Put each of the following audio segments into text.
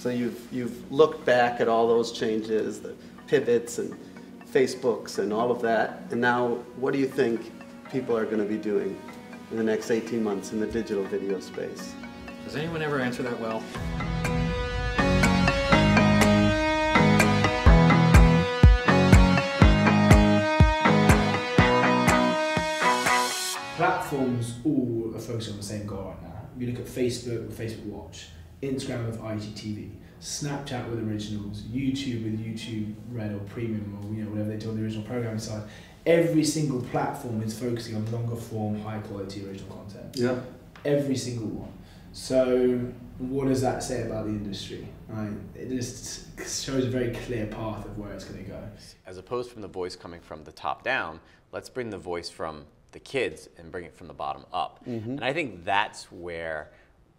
So you've looked back at all those changes, the pivots and Facebooks and all of that, and now what do you think people are going to be doing in the next 18 months in the digital video space? Does anyone ever answer that well? Platforms all are focusing on the same goal right now. If you look at Facebook with Facebook Watch, Instagram with IGTV, Snapchat with originals, YouTube with YouTube Red or Premium or whatever they do on the original programming side. Every single platform is focusing on longer form, high quality original content. Yeah. Every single one. So what does that say about the industry? Right? It just shows a very clear path of where it's going to go. As opposed from the voice coming from the top down, let's bring the voice from the kids and bring it from the bottom up. And I think that's where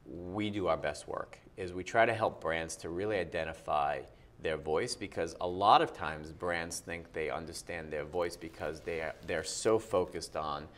we do our best work, is we try to help brands to really identify their voice, because a lot of times brands think they understand their voice because they're so focused on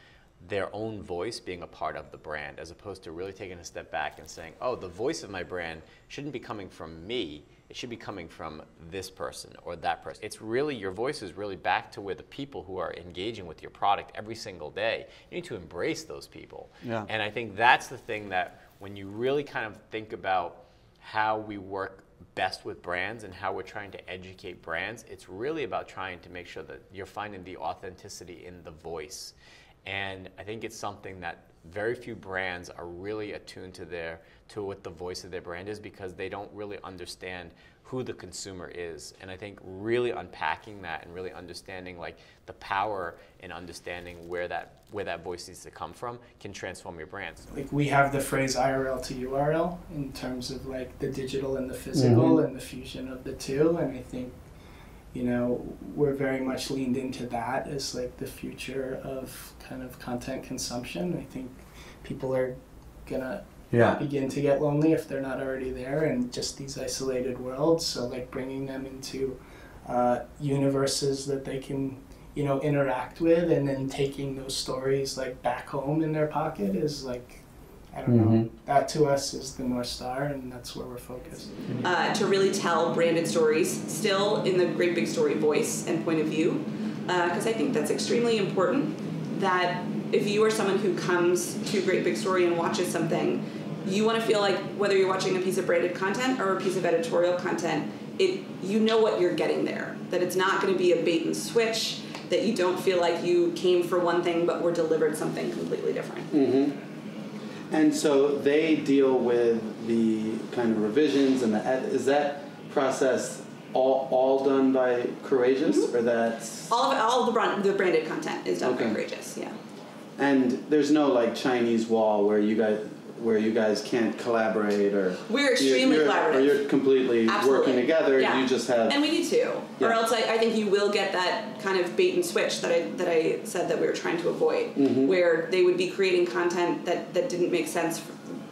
their own voice being a part of the brand, as opposed to really taking a step back and saying, oh, the voice of my brand shouldn't be coming from me, it should be coming from this person or that person. It's really, your voice is really back to where the people who are engaging with your product every single day, you need to embrace those people. Yeah. And I think that's the thing that when you really kind of think about how we work best with brands and how we're trying to educate brands, it's really about trying to make sure that you're finding the authenticity in the voice. And I think it's something that very few brands are really attuned to what the voice of their brand is, because they don't really understand who the consumer is. And I think really unpacking that and really understanding like the power in understanding where that voice needs to come from can transform your brands. Like, we have the phrase IRL to URL in terms of like the digital and the physical and the fusion of the two, and I think we're very much leaned into that as like the future of kind of content consumption. I think people are gonna begin to get lonely if they're not already there, and just these isolated worlds. So like bringing them into universes that they can interact with, and then taking those stories like back home in their pocket is like, I don't know, that to us is the North Star, and that's where we're focused. To really tell branded stories still in the great big story voice and point of view, because I think that's extremely important, that if you are someone who comes to Great Big Story and watches something, you want to feel like whether you're watching a piece of branded content or a piece of editorial content, you know what you're getting there, that it's not going to be a bait and switch, that you don't feel like you came for one thing but were delivered something completely different. And so they deal with the kind of revisions and is that process all done by Courageous, or that's all the branded content is done by Courageous, yeah. And there's no like Chinese wall where you guys can't collaborate, or we're extremely collaborative. Or you're completely working together. Yeah. You just have, and we need to, or else I think you will get that kind of bait and switch that I said that we were trying to avoid, where they would be creating content that didn't make sense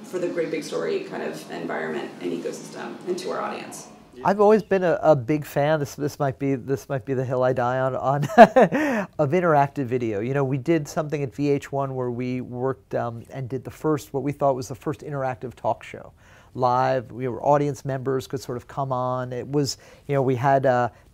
for the Great Big Story kind of environment and ecosystem and to our audience. I've always been a big fan. This might be the hill I die on of interactive video. We did something at VH1 where we worked and did what we thought was the first interactive talk show, live. We were audience members, could sort of come on. It was, we had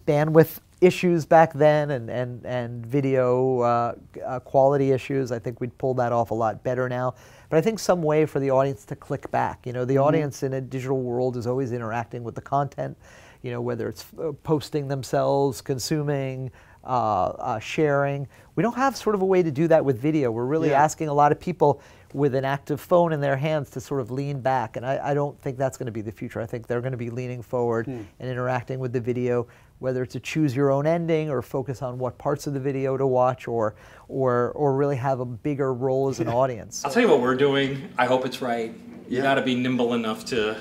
bandwidth issues back then and video quality issues. I think we'd pulled that off a lot better now. But I think some way for the audience to click back. The audience in a digital world is always interacting with the content, whether it's posting themselves, consuming, sharing. We don't have sort of a way to do that with video. We're really asking a lot of people with an active phone in their hands to sort of lean back, and I don't think that's going to be the future. I think they're going to be leaning forward and interacting with the video, whether it's a choose your own ending or focus on what parts of the video to watch, or really have a bigger role as an audience. I'll tell you what we're doing. I hope it's right. You got to be nimble enough to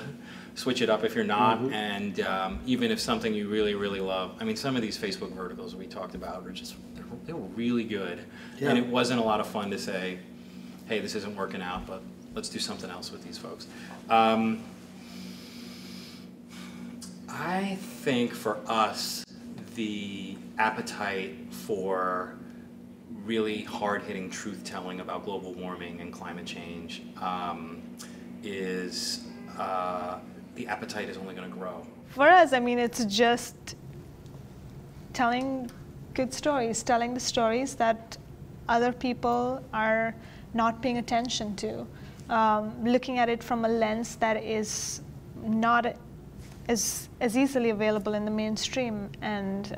switch it up if you're not, and even if something you really, really love. I mean, some of these Facebook verticals we talked about are just, they were really good, and it wasn't a lot of fun to say, hey, this isn't working out, but let's do something else with these folks. I think for us, the appetite for really hard-hitting truth-telling about global warming and climate change is the appetite is only going to grow. For us, I mean, it's just telling good stories, telling the stories that other people are not paying attention to, looking at it from a lens that is not as easily available in the mainstream. And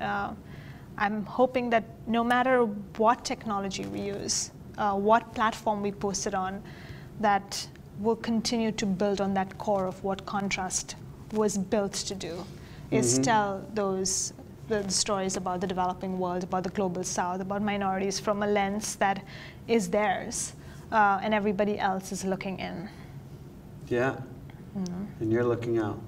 I'm hoping that no matter what technology we use, what platform we post it on, that we'll continue to build on that core of what Contrast was built to do, is tell those the stories about the developing world, about the global south, about minorities from a lens that is theirs, and everybody else is looking in. Yeah, and you're looking out.